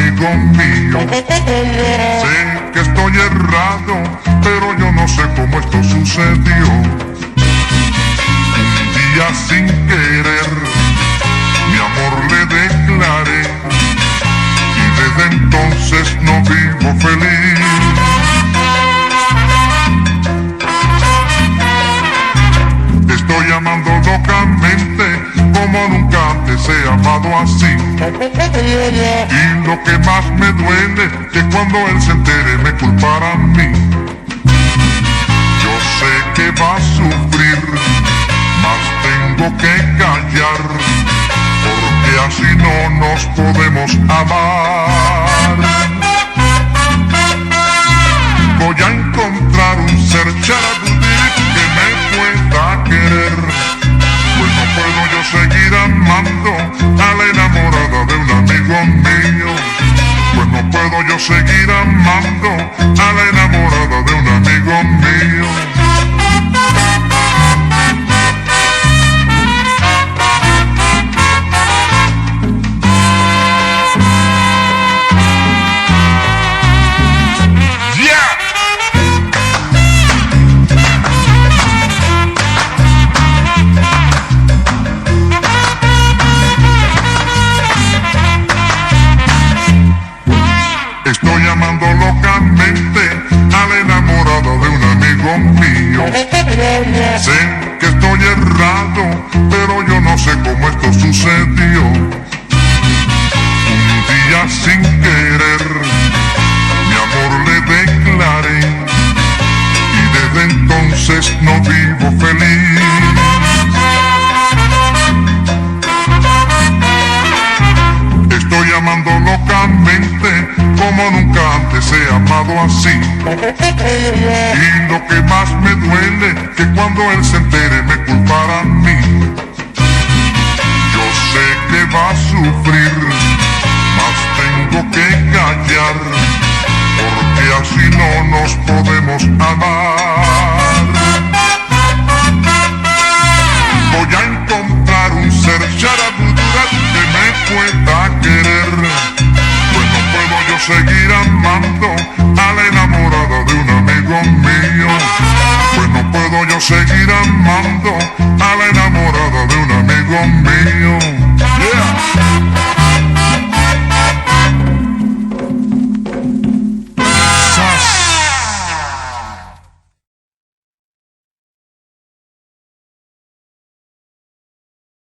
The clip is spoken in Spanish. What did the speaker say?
amigo mío. Sé que estoy errado, pero yo no sé cómo esto sucedió. Un día sin querer, mi amor le declaré, y desde entonces no vivo feliz. Estoy amando locamente, como nunca antes he amado así. Y lo que más me duele, que cuando él se entere me culpará a mí. Yo sé que va a sufrir, mas tengo que callar, porque así no nos podemos amar. Voy a encontrar un ser charabudí que me pueda querer, pues no puedo yo seguir amando a la enamorada de un amigo mío. Pues no puedo yo seguir amando a la enamorada de un amigo mío. Estoy amando locamente a la enamorada de un amigo mío. Sé que estoy errado, pero yo no sé cómo esto sucedió. Un día sin querer, mi amor le declaré, y desde entonces no vivo feliz. Estoy amando locamente, como nunca antes he amado así. Y lo que más me duele, que cuando él se entere me culpará a mí. Yo sé que va a sufrir, mas tengo que callar, porque así no nos podemos amar.